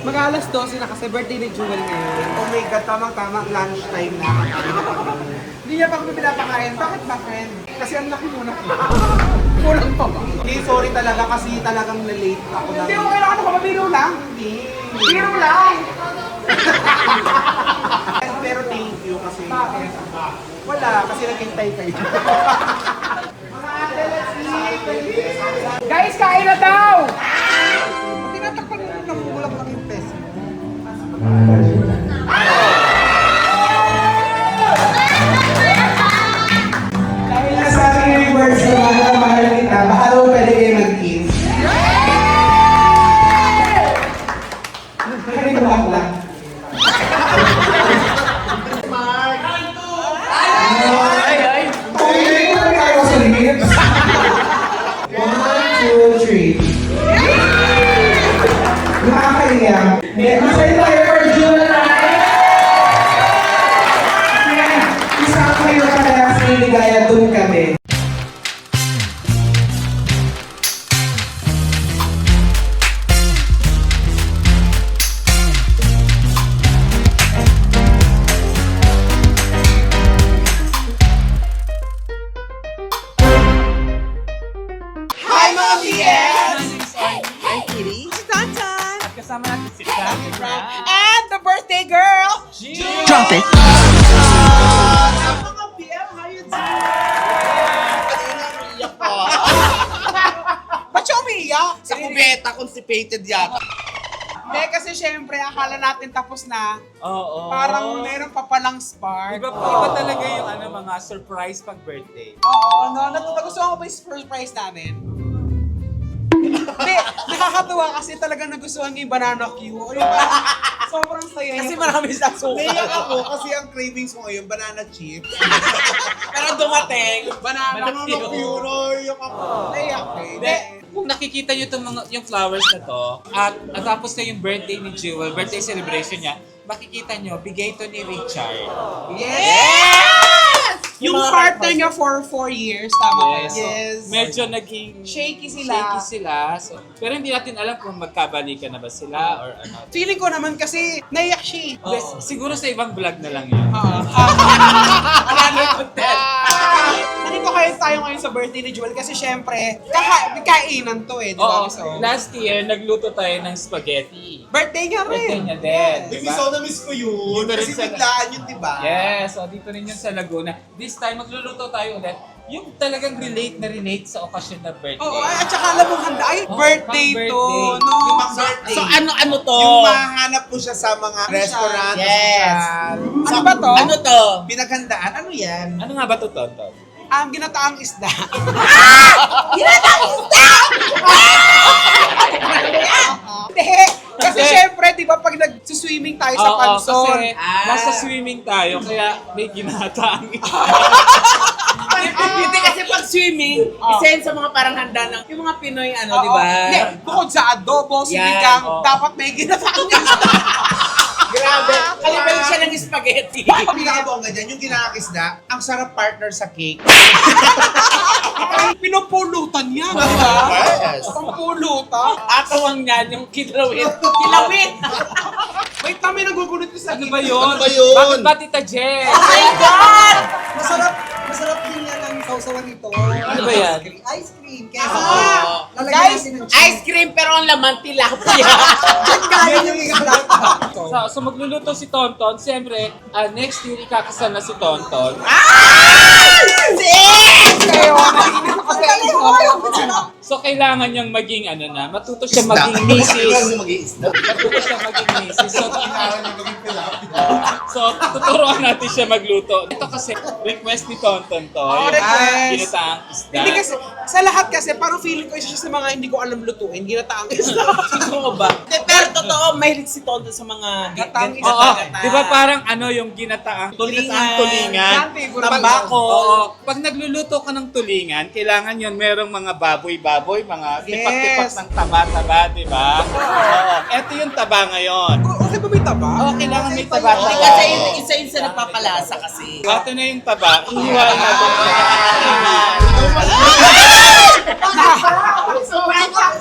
Mag-alas 12 na kasi birthday ni Jewel ngayon. Oh my God, tamang-tama, lunchtime na. Hindi niya pa kami pinapakain. Bakit ba, friend? Kasi ang laki muna. Kulang pa ba? Hindi, sorry talaga kasi talagang na-late ako lang. Hindi, okay lang ako. Mabiro lang. Hindi. Biro lang. Pero thank you kasi... Bakit? Wala, kasi naghintay kayo. Guys, kain na daw! Tinatakpan mo ng bulang lang yung peso. Dahil nasabi niyo yung words na mahal kita, baka daw pwede kayo mag-kiss. Kanino lang. Nakakaiyak. Masaya tayo for July! Isang kayo kaya sa iligaya doon kami. Hi mga BS! I'm Kitty. Stanton. At kasama natin si Sammy Brown. And the birthday girl, Drop it! Mga BM, how you doing? Ba't siya umiiyak? Sa kubeta, constipated yata. Hindi, kasi syempre, akala natin tapos na. Oo. Parang meron pa palang spark. Iba talaga yung mga surprise pag birthday. Oo, nagustuhan ko ba yung surprise namin? Hindi, nakakatuwa kasi talagang nagustuhan niya yung banana Q. Yung parang sobrang saya niya. Kasi marami sa suka. Naiyak ako kasi ang cravings mo ngayon, banana chips. Pero dumating. Banana Banana Q. Naiyak ako. Naiyak eh. Hindi, kung nakikita nyo yung flowers na to, at tapos na yung birthday ni Jewel, birthday celebration niya, makikita nyo, bigay to ni Richard. Yes! Yung partner niya for 4 years, tama ba? Yes. Yes. So, medyo naging Shaky sila. shaky sila. So, pero hindi natin alam kung magkabalikan na ba sila or ano. Feeling ko naman kasi naiyak siya. Yes, siguro sa ibang vlog na lang yun. Nandito kayo tayo ngayon sa birthday ni Jewel kasi syempre, kainan to eh, di ba? Oo, So, last year, nagluto tayo ng spaghetti. birthday niya Birthday rin. niya din, di ba? So, na-miss ko yun. Dito rin Kasi sa- biglaan yun, di ba? Yes, so dito rin yun sa Laguna. This time, magluluto tayo ulit. Yung talagang relate sa okasyon na birthday. Oo, at saka alam mo handa, ay, Oo, birthday pang to, birthday. no? Yung pang birthday. So ano to? Yung mahanap mo siya sa mga restaurant. Yes. Ano ba to? Ano to? Pinaghandaan. Ano yan? Ano nga ba to, Tonton? Ginataang isda. Hindi. Kasi Hindi. syempre, di ba, pag nag-swimming tayo sa Oo, panson, kasi nasa swimming tayo, kaya may ginataang Hindi kasi pag swimming, isa yun sa mga parang handa ng yung mga Pinoy ano, di Oo. ba? Hindi, bukod sa adobo, sinigang, oo. dapat may ginataang isda. Grabe. Kalibay siya ng spaghetti. Ang pinakabongga dyan, yung kinakisda, ang sarap partner sa cake. Ay, pinupulutan niya, di ba? Yes. Pampulutan. Atawang niyan yung kilawit. Kilawit! Wait, kami nagugulit ko sa Ano ba yun? Ano ba yun? Bakit ba, Tita Jen? Oh my God! Masarap din yan ang sausawan nito. Ano ba yan? Ice cream. Kaya lalagyan Guys, natin ng cheese. Ice cream pero ang laman tilapia. Kaya yung isda. So magluluto si Tonton. Siyempre, next year ikakasal na si Tonton. kayo, naiinit ako sa inyo. So kailangan niyang maging matuto siya maging misis. Mag-iisda. Matuto siya maging misis. So tuturuan natin siya magluto. Ito kasi request ni Tonton to. Oh, yung request. Ginataang isda. Hindi kasi, sa lahat kasi, parang feeling ko isa siya sa mga hindi ko alam lutuin, ginataang isda. Totoo ba? Pero totoo, mahilig si Tonto sa mga Gatang gan- isda. Oo, gata. di ba parang yung ginataang tulingan. Yan, favorite. Tambako. Oo. Pag nagluluto ka ng tulingan, kailangan yun merong mga baboy-baboy, mga tipak-tipak Yes. ng taba-taba, di ba? Oo. Ito yung taba ngayon. Okay ba may taba? Oo, kailangan may Hindi taba-taba. kasi isa yun sa nagpapalasa kasi. Ito na yung taba. Ihiwalay natin.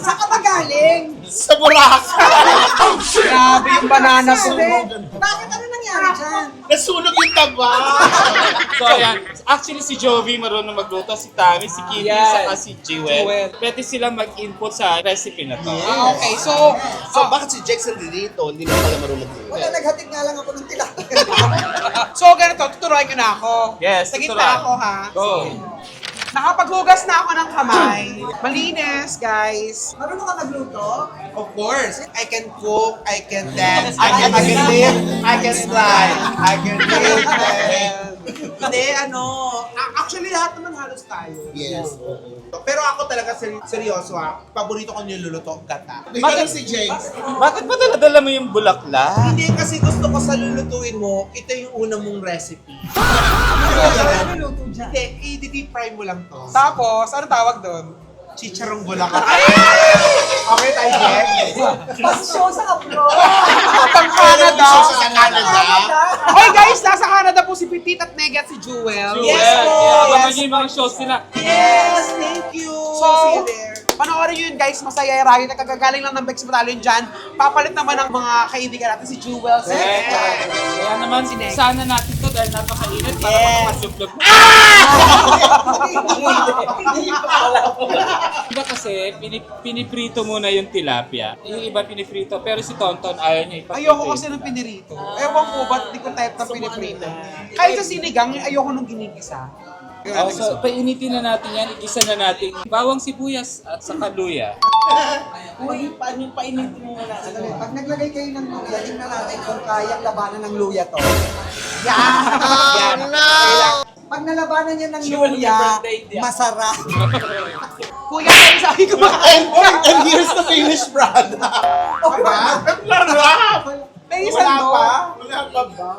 Saan ka ba galing? Sa Boracay! Grabe yung banana po. Bakit ano nangyari dyan? Nasunog yung taba! So ayan, actually si Jovi marunong magluto, si Tami, si Kitty, Yes. saka si Jewel. Pwede sila mag-input sa recipe na to. Okay, so, So, bakit si Jackson dito? Hindi na pala marunong Wala, naghatid nga lang ako ng tilapia. so ganito, tuturuan ko na ako. Yes, Sa gitna tuturuan. ako ha. Go! Nakapaghugas na ako ng kamay. Malinis, guys. Marunong ka magluto? Of course, I can cook, I can dance, I can live, I can fly, I can live. Hindi, actually lahat naman halos tayo. Yes. Pero ako talaga seryoso ha, paborito ko niluluto, gata. Bakit si James? Bakit ba dala mo yung bulaklak? Hindi kasi gusto ko sa lulutuin mo, ito yung una mong recipe. Ano luto dyan? Hindi, i-deep fry mo lang to. Tapos, ano tawag doon? Chicharong bulacan. Okay tayo, Jack? Pasyo sa upload! Pang Canada. Sa Canada? Hey guys, nasa Canada po si Petit at Nega at si Jewel. Yes, po! abangan niyo yung mga shows nila. Yes, thank you. So, See you there. panoorin yun guys, masaya yung Rayo na kagagaling lang ng Bex Battalion dyan. Papalit naman ng mga kaibigan natin si Jewel, si Yes. Kaya naman, sana natin to dahil napakainit para makapasublog. Iba kasi, piniprito muna yung tilapia. Yung iba piniprito, pero si Tonton ayaw niya ipaprito. Ayoko kasi ng pinirito. Ewan ko ba't di ko type ng piniprito. Kahit sa sinigang, ayoko nung ginigisa. Oh, so, painitin na natin yan, igisa na natin bawang sibuyas at saka luya. Uy, paano painitin mo na? Pag naglagay kayo ng luya, tingnan natin kung kayang labanan ng luya to. Oh, no! Pag nalabanan niya ng Jewel, luya, happy birthday, Dia. masarap. Kuya, ay sabi ko And here's the finished product. Diba? Larap! may isang doon. Wala pa ba?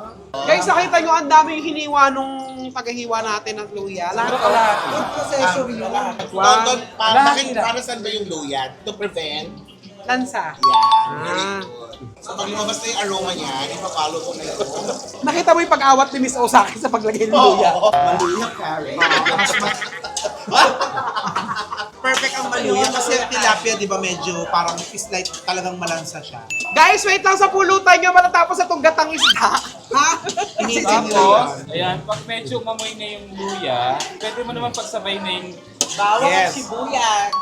Guys, nakita nyo, ang dami yung hiniwa nung tagahiwa natin ng luya. Lahat ko lahat. Food processor yun. Tonton, para saan ba yung luya? To prevent? Lansa. Yeah. So pag lumabas na yung aroma niya, ipapalo ko na ito. Nakita mo yung pag-awat ni Miss O sa akin sa paglagay ng luya. Maluya, Karen. Perfect ang maluya kasi ang tilapia, di ba, medyo parang fish like talagang malansa siya. Guys, wait lang sa pulutan nyo matatapos itong gatang isda. Ha? Initin nila Tapos, yan. ayan, pag medyo mamoy na yung luya, pwede mo naman pagsabay na yung Bawang at Yes. sibuyas.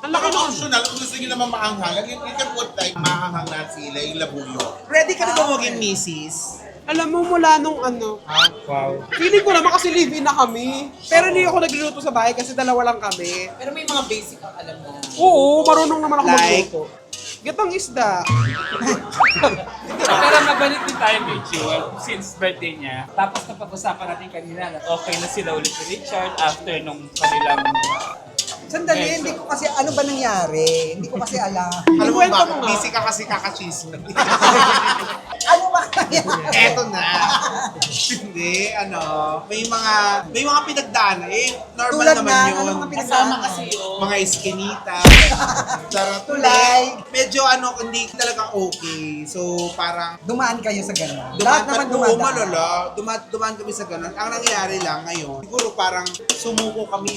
Ang laki nun. Optional, kung gusto nyo naman maanghang, you can put like maanghang na sila, yung labuyo. Ready ka na ba maging misis? Alam mo, mula nung ano, Wow. feeling ko naman kasi live-in na kami. Pero hindi ako nagluluto sa bahay kasi dalawa lang kami. Pero may mga basic ang alam mo. Oo, marunong naman ako Like? magluto. Gatang isda. pero nabalik din tayo kay Jewel since birthday niya. Tapos napag-usapan natin kanina na okay na sila ulit ni Richard after nung kanilang Sandali, hindi ko kasi, ano ba nangyari? Hindi ko kasi alam. Alam mo Ikwento ba, mo nga. busy ka kasi kakachismis. Ano ba nangyari? Eto na. Hindi, may mga pinagdaanan. Normal Tulad naman na, yun. ano mga Kasama pinagdaanan? kasi yun. Mga iskinita. Charot. Tulay. Medyo hindi talaga okay. So, parang Dumaan kayo sa gano'n. Lahat naman Oo, dumadaan. malala. Dumaan kami sa ganun. Ang nangyari lang ngayon, siguro parang sumuko kami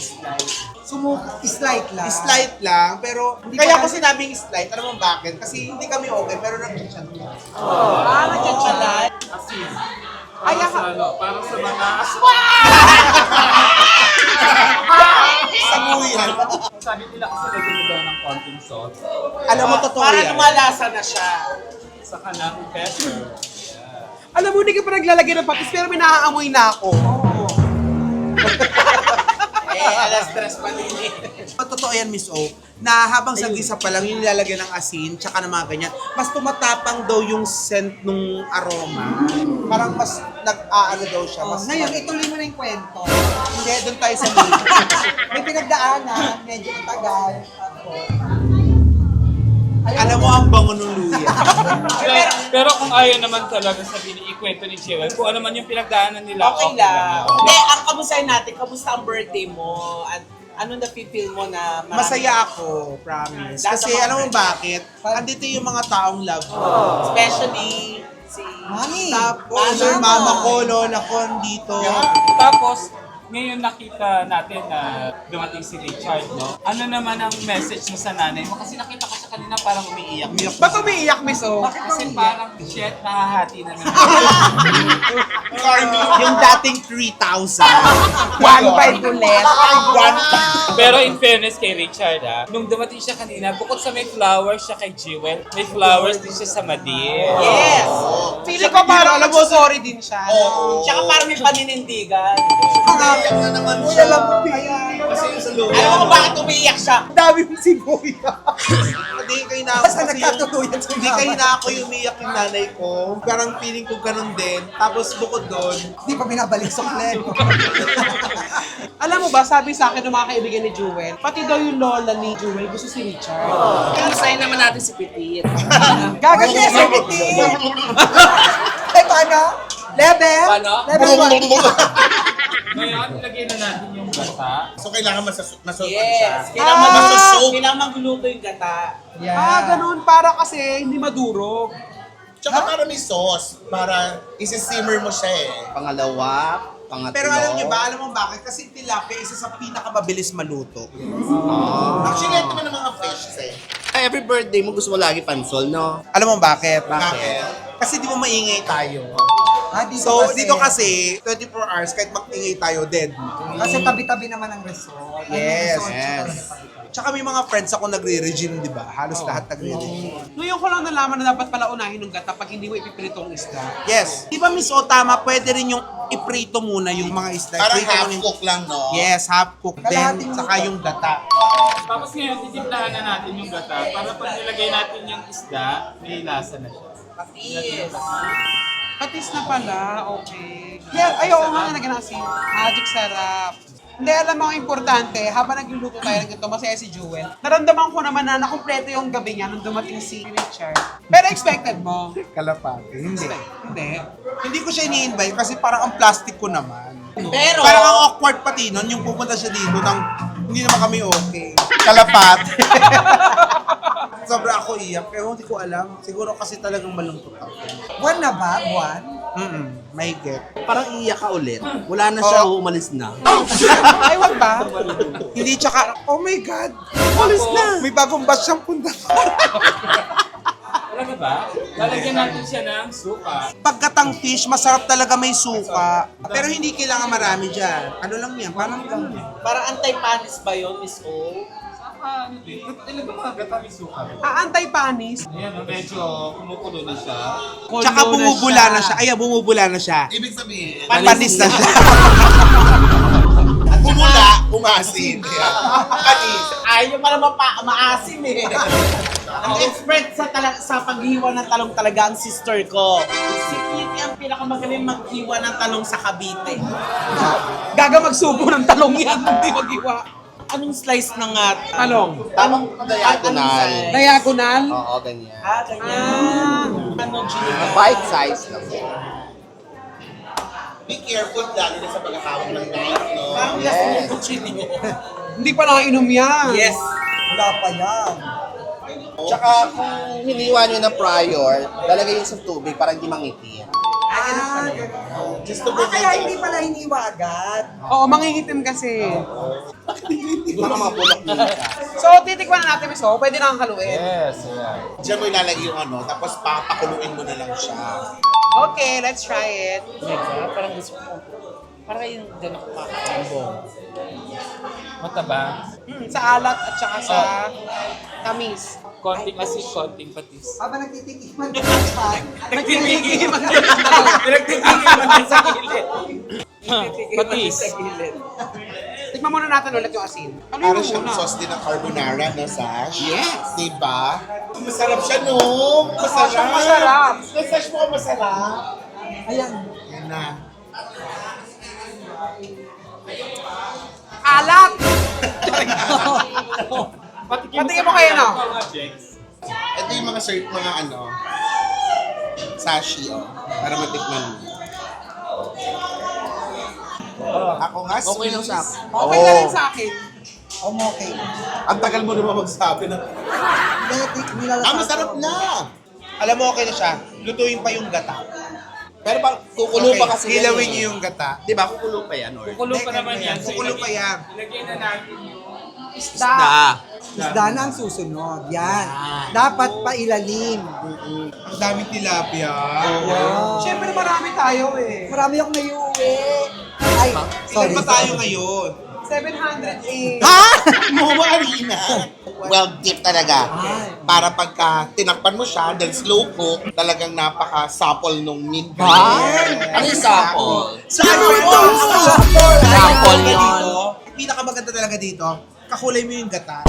Slight lang. Slight lang, pero Hindi kaya pa- ko sinabing slight, alam mo bakit? Kasi hindi kami okay, pero nag-chat kami. Nandiyan siya lahat. asin. Ay, Para sa, para sa mga Sabuyan. sabi nila kasi lagyan mo daw ng konting salt. Alam mo, totoo Para yan. lumalasa na siya. Saka ng pepper. Alam mo, hindi ka pa naglalagay ng patis pero may naaamoy na ako. Alas stress pa din eh. Totoo yan, Miss O, na habang sa gisa pa lang yung nilalagyan ng asin, tsaka ng mga ganyan, mas tumatapang daw yung scent nung aroma. Parang mas nag-aano daw siya. Mas Ngayon, ituloy mo na yung kwento. Hindi, doon tayo sa main. May pinagdaanan, medyo matagal. Alam mo ang bango ng luya. Pero kung ayaw naman talaga sabihin, ikwento ni Jewel, kung ano man yung pinagdaanan nila, Okay lang. yun. Hindi, ang kamustahin natin, kamusta ang birthday mo? At ano na-feel mo na marami- Masaya ako, promise. Lahat Kasi ng mga alam mo friends. bakit? Andito yung mga taong love ko. Especially si... Mami! Tapos, yung mama ko, lola ko, andito. Tapos, ngayon nakita natin na dumating si Richard, no? Ano naman ang message mo sa nanay mo? Kasi nakita ko siya kanina parang umiiyak. Ba't umiiyak, Miss O? Kasi parang, shit, nakahati na naman. Yung dating 3,000. 1.5 ulit. Pero in fairness kay Richard, nung dumating siya kanina, bukod sa may flowers siya kay Jewel, may flowers din siya sa Madir. Yes! Feeling ko parang sorry din siya. Tsaka parang may paninindigan. Iyak na naman Uy, siya. alam mo, Kasi yung sa loob. Alam mo kung bakit umiiyak siya? ang dami mong sibuya. Hindi kayo na Basta kasi nagkatuluyan sa hindi kayo na ako yung umiyak yung nanay ko. Parang feeling ko ganun din. Tapos bukod doon, Hindi pa binabalik sa plan. Alam mo ba, sabi sa akin ng mga kaibigan ni Jewel, pati daw yung lola ni Jewel gusto si Richard. Kamustahin naman natin si Petit. Gagawin niya sa meeting. Eh, paano? Level? Paano? Level 1. Ngayon, ilagay na natin yung gata. So kailangan masasukan siya. Yes. Kailangan masusok. Kailangan magluto yung gata. Ganun, para kasi hindi madurog. Tsaka para may sauce. Para isi-simmer mo siya eh. Pangalawa, pangatlo. pero alam niyo ba, alam mo bakit? Kasi tilapia isa sa pinakamabilis maluto. Actually, ito naman ng mga fish eh. Every birthday mo gusto mo lagi pansol, no? Alam mo bakit? Bakit? Kasi di mo maingay tayo. Dito So, dito kasi, 24 hours, kahit mag-ingay tayo, dead. Kasi tabi-tabi naman ang resort. Yes, yes. Tsaka may mga friends ako nagre-regime, di ba? Halos lahat nagre-regime. Ngayon ko lang nalaman na dapat pala unahin ng gata pag hindi mo ipipirito ang isda. Yes. Di ba, Miss O, tama, pwede rin yung iprito muna yung mga isda. Parang Iprito half mo yung- cook lang, no? Yes, half cook. Then, Kalahating saka yung gata. Tapos ngayon, titimplahan na natin yung gata para pag nilagay natin yung isda, may lasa na siya. Patis. Patis na pala, okay. Yeah, ayoko nga na naging magic sarap. Hindi, alam mo ang importante, habang nagluluto tayo ng ganito, masaya si Jewel. Naramdaman ko naman na nakumpleto yung gabi niya nung dumating si Richard. Pero expected mo? Kalapate. Hindi. Hindi. Hindi ko siya ini-invite kasi parang ang plastic ko naman. Pero, Parang ang awkward pati nun, yung pupunta siya dito nang hindi naman kami okay. Kalapate. Sobra ako iyak, pero hindi ko alam. Siguro kasi talagang malungkot ako. Buwan na ba? Buwan? May get. Parang iiyak ka ulit. Wala na siya, umalis na. Ay, wag ba? Hindi, tsaka, oh my God, alis na. May bagong batch siyang punta. Alam mo ba? Lalagyan natin siya ng suka. Pagkatang fish, masarap talaga may suka. Pero hindi kailangan marami dyan. Ano lang yan, parang ganun. parang anti-panis ba yun, Miss O? Saka ano din, talaga mga gata may suka. Antay-panis. Ayan, medyo kumukulo na siya. Tsaka bumubula na siya. Ay, bumubula na siya. Ibig sabihin, Panis na siya. at bumula, umasin. Panis. Ayaw pala maasim eh. Ang expert sa paghiwa ng talong talaga ang sister ko. Si Kitty ang pinakamagaling maghiwa ng talong sa Cavite. Gaga magsubo ng talong yan, hindi magiwa. Anong slice ng Talong. Tamang diagonal. Anong size? Diagonal. Oo, ganyan. Ganyan. Anong giniga? Bite size lang. Be careful lalo na sa pagkakawag ng knife, no? Parang Yes. yes. yung kuchilyo. Hindi pa nakainom yan. Yes. Wala pa yan. Tsaka kung hiniwa nyo na prior, lalagay yun sa tubig para hindi mangitim. Just to Kaya prevent hindi pala hiniwa agad. Oo, mangingitim kasi. Baka mabulok din siya. So, titikman na natin, Miss O. Pwede na kang haluin. Yes, yeah. Diyan mo ilalagay yung ano, tapos papakuluin mo na lang siya. Okay, let's try it. Parang gusto ko. Parang yung gano'n kumakaambong. Mataba. Sa alat at saka sa tamis. Konting asin, konting patis. Habang nagtitikiman ka ng chat, Nagtitikiman Pinagtitigil man sa gilid. Patis. Tikman muna natin ulit yung asin. Ano Para yung siyang muna? sauce din ng carbonara na Sash. Yes. Diba? Masarap siya, no? Masarap. Masarap. Sash mo ka masarap. ayan. Yan na. Alat! Patikin mo kayo, no? Ito yung mga mga ano, sashi, oh. Para matikman mo. Ako nga, Okay lang sa akin. Okay na rin sa akin. Okay. Ang tagal mo naman magsabi na, Nilalasa masarap ko. na! Alam mo, okay na siya. Lutuin pa yung gata. Pero kukulo pa kasi yan Ilawin eh. niyo yung gata. Di ba? Kukulo pa yan, or? Kukulo pa naman yan. So, Kukulo pa yan. ilagay na natin yung Isda. Isda na ang susunod. Yan. Dapat pailalim. Ang daming tilapia. Siyempre marami tayo eh. Marami akong naiuwi. Ay, sorry. Ilan ba tayo ngayon? 708. Momo Arena. Well, deep talaga. Para pagka tinakpan mo siya, then slow cook, talagang napaka-supple nung meat. Ano yung supple? Sample yun. Pinakamaganda talaga dito, kakulay mo yung gata.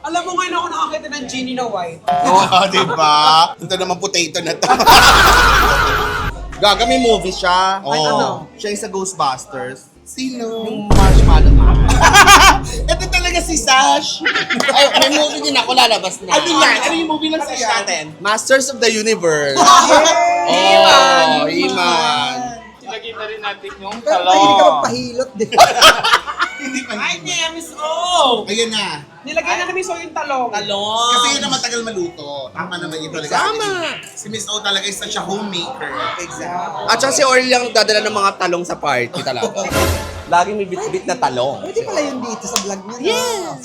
Alam mo ngayon ako nakakita ng genie na white. Oo, di ba? Ito naman potato na to. Gaga, may movie siya. Oo. ano? Siya yung sa Ghostbusters. Sino? Yung marshmallow man. Ito talaga si Sash. Ay, may movie din ako lalabas na. Ano yan? Ano yung movie ng Sash natin? Masters of the Universe. Iman! Iman. ilagay na rin natin yung Pero mahilig ka magpahilot din. Hindi pa Ay, yun. Miss O! Ayun na. Nilagay na namin so yung talong. Talong! Kasi yun na matagal maluto. Tama naman yun talaga. Tama. Si Miss O talaga is such a homemaker. Exactly. At saka si Orly lang dadala ng mga talong sa party talaga. Laging may bit-bit na talong. Pwede pala yun dito sa vlog niya. Yes!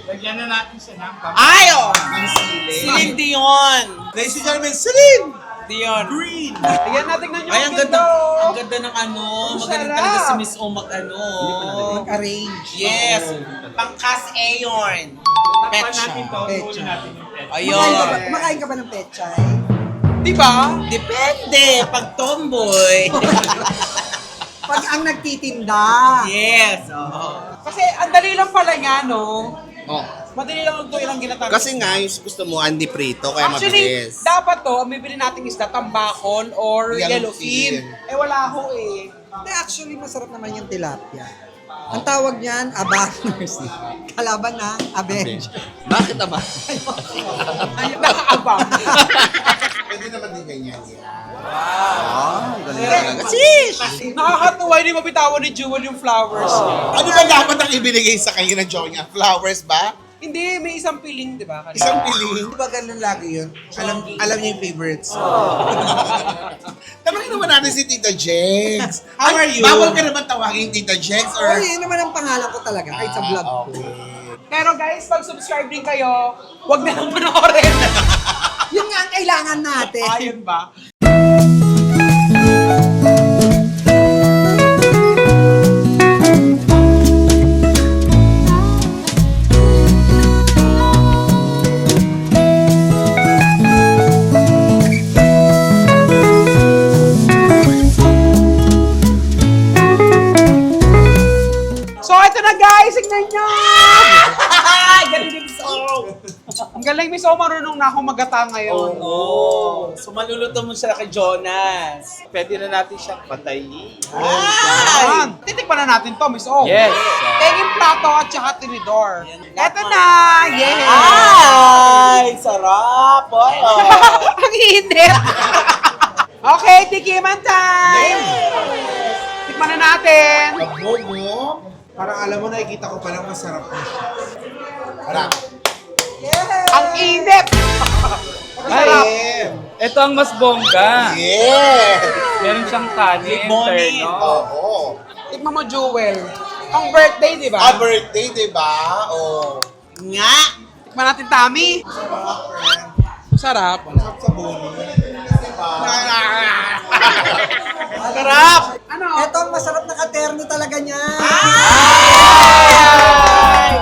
Lagyan na natin siya ng Ay, oh! Ang sili. Celine Dion! Ladies and gentlemen, Celine! Dion. Green! Ayan, natignan nyo Ay, ang ganda. window. Ang ganda ng ano. Magaling Sarap. talaga si Miss O mag-ano. Mag-arrange. Yes. Pangkas Ayorn. Takpan natin to, Pecha. tuhulin natin yung pecha. Ayun. Kumakain ka ba ng pechay? Di ba? Depende. Pag tomboy. Pag ang nagtitinda. Yes. Oh. Kasi ang dali lang pala niya, no? Oh. Madali lang ito ilang ginatang. Kasi nga, yung gusto mo, Andy Prito, kaya Actually, mabilis. dapat to, ang bibili nating isda, tambakon or Yellowfin. yellowfin. Eh, wala ho eh. Hindi, actually, masarap naman yung tilapia. Ang tawag niyan, abangers. Kalaban na, avenge. Bakit naman? Ayun, nakaabang. Pwede naman din ganyan. Galing talaga. Sis! Nakakatuwa, hindi mabitawan ni Jewel yung flowers niya. Ano ba dapat ang ibinigay sa kanya ng jowa niya? Flowers ba? Hindi, may isang piling, di ba? Isang piling? Di ba ganun lagi yun? Alam niya yung favorites. Tawagin naman natin si Tita Jex. How are you? Bawal ka naman tawagin Tita Jex or... Oy, yun naman ang pangalan ko talaga. Kahit sa vlog ko. Pero guys, pag subscribe din kayo, huwag na lang panoorin. Yun nga ang kailangan natin. Ayun ba? So, ito na guys, tignan nyo! Ay, galing ni Miss O. Ang galing, Miss O, marunong na akong magata ngayon. Oo. So, maluluto mo siya kay Jonas. Pwede na natin siyang patayin. Ayan. Titikman na natin to, Miss O. Yes. Tingin plato at saka tinidor. Ito na! Yes! Ay, sarap. Oy, oh. Ang init! Okay, tikiman time! Tikman na natin. Agogo. Parang alam mo, nakikita ko palang masarap na siya. Parang. Ang init! Masarap. Ito ang mas bongga. Yeah! Meron siyang kanin, Bonnie. terno. Oo. Tikman mo, Jewel. Ang birthday, di ba? Birthday, di ba? Oo. Nga. Tikman natin, Tami. Sarap. Sarap sa boni. Sarap! Ano? Ito ang masarap na katerno talaga niya.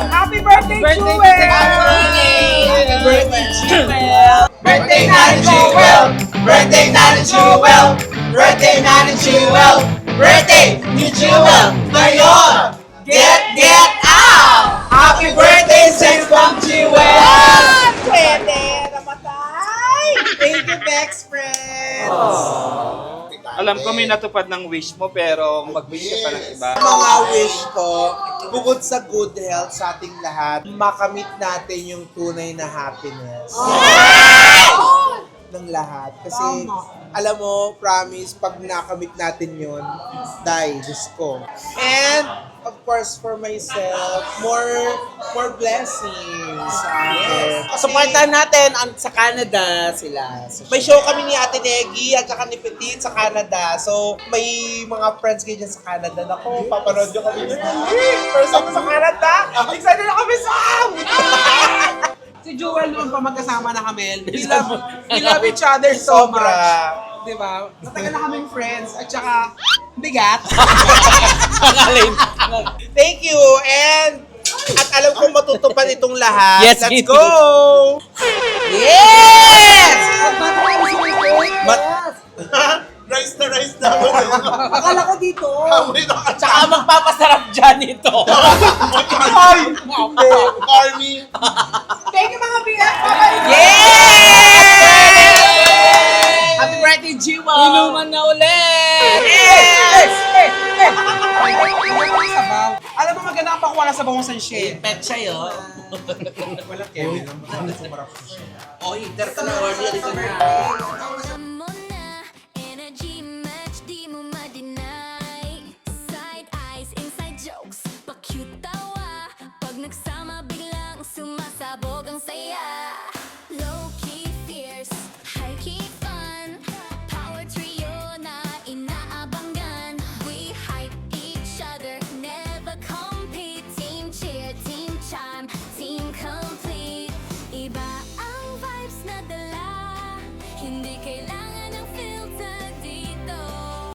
Happy birthday, Jewel! Happy birthday, Jewel. Birthday na ni Jewel! Birthday na ni Jewel. Birthday na ni Jewel. Birthday ni Jewel. Ngayon. Get out. Happy birthday, Saints from Jewel. Pwede namatay. Thank you, Bex friends. Alam ko may natupad ng wish mo pero mag-wish ka pa ng iba. Mga wish ko, bukod sa good health sa ating lahat, makamit natin yung tunay na happiness. Ng lahat. Kasi, alam mo, promise, pag nakamit natin yun, Diyos ko. And, of course, for myself, more blessings. Yes. Supportan natin sa Canada sila. May show kami ni Ate Negi at saka ni Petit sa Canada. So, may mga friends kayo dyan sa Canada. Naku, papanood nyo kami. First time sa Canada! Excited na kami, Sam! Si Jewel noon pa magkasama na kami. We love each other so much. Diba? Matagal na kaming friends at saka bigat. Thank you and at alam kong matutupad itong lahat. Yes, Let's Kitty. go! Yes! Rice na. Akala ko dito. Tsaka magpapasarap dyan ito. Ay! Army! Thank you mga BF! Happy birthday, Jiwa! Inuman na ulit! Sabaw. Alam mo maganda ang pakuha sa bawang sanship. Pet siya yun. Wala Kevin. Oh, hitter ka na order. Ito na. Mo na, energy match, di mo ma-deny. Side eyes, inside jokes, pa-cute tawa. Pag nagsama, biglang sumasabog ang saya.